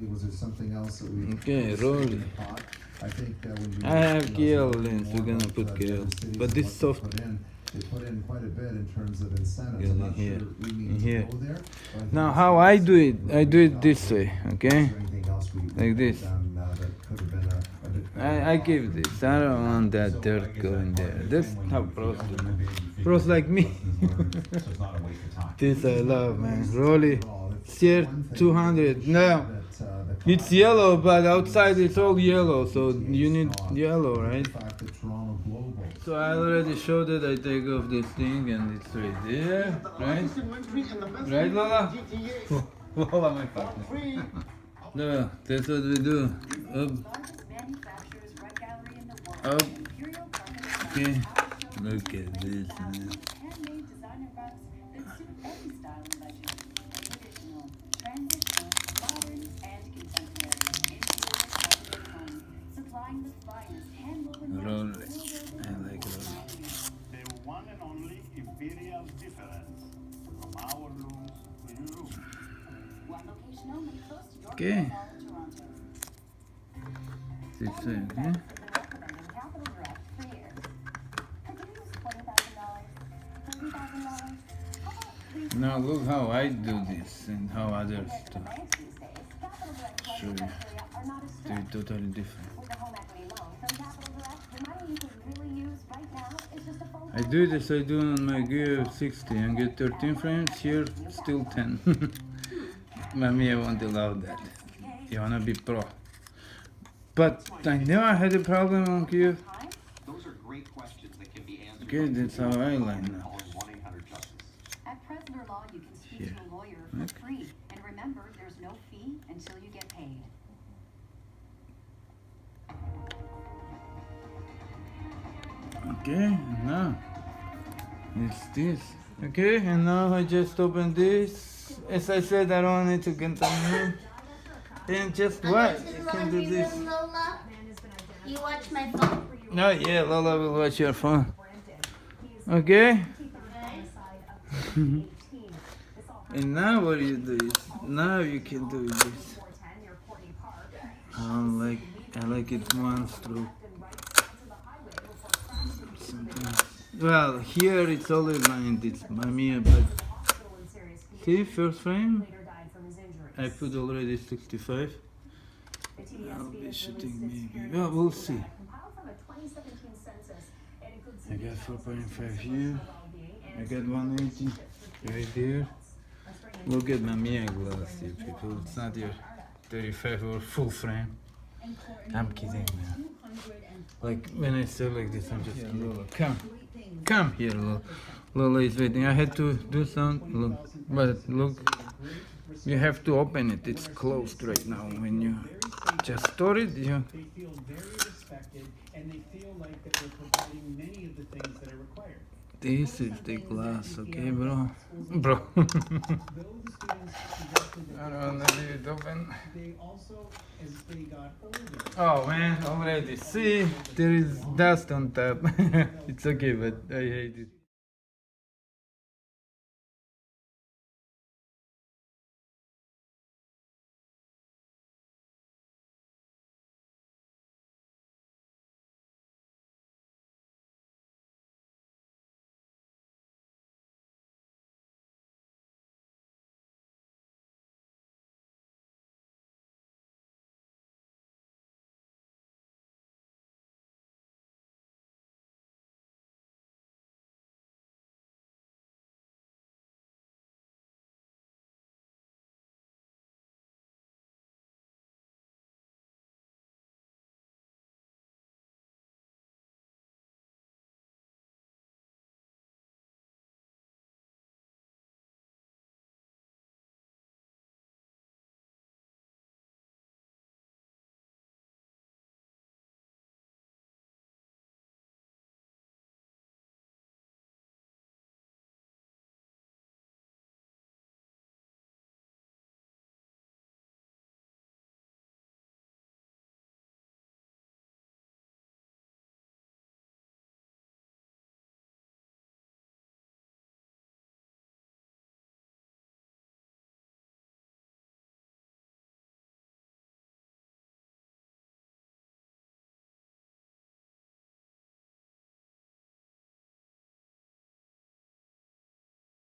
Was there something else that we Okay, Rollei. I think when you I have KL lens, we're gonna put KL. But this soft they put in quite a bit in terms of incentives. goes I'm in not here. sure we In need here. to go there. But I think Now that's how I do it this way, Is okay? there anything else we Like could this. have done, that could have been a bit better? I give this. I don't want that dirt going there. That's how pros do, man. Pros like me. This I love, man. Rollei cr200. Now it's yellow, but outside it's all yellow, so you need yellow, right? So I already showed that I take off this thing and it's right there, right? Right, Lola? Lola, my partner. No, that's what we do. Up. Up. Okay. Look at this, man. Rollei. I like Rollei. The one and only imperial difference from our looms to your room. Okay. This way, okay? Now look how I do this and how others do. Show you. Do it totally different. I do this, I do on my Gear 60 and get 13 frames, here still 10. Mamiya won't allow that. You wanna be pro. But I never had a problem on Gear. Okay, that's how I line now. At Pressler Law, you can speak to a lawyer for free. And remember, there's no fee until you get paid. Okay, and now it's this. Okay, and now I just open this. As I said, I don't need to contaminate. And just what? You can do this. Lola, you watch my phone? Oh yeah, Lola will watch your phone. Okay? And now what you do is, now you can do this. I like it one stroke. Sometimes. Well, here it's all aligned, it's Mamiya, but see, first frame, I put already 65. I'll be shooting maybe, well, we'll see. I got 4.5 here, I got 180 right there. Look at Mamiya glass here, people, it's not your 35 or full frame. I'm kidding, man. Like when I say like this, I'm just Lola, come here, Lola. Lola is waiting. I had to do some, look, but look, you have to open it. It's closed right now. When you just store it, you. They feel very respected and they feel like that we're providing many of the things that are required. This is the glass, okay, bro? Bro. I don't wanna leave it open. They also, as they got older, Oh man, already. See, there is dust on top. It's okay, but I hate it.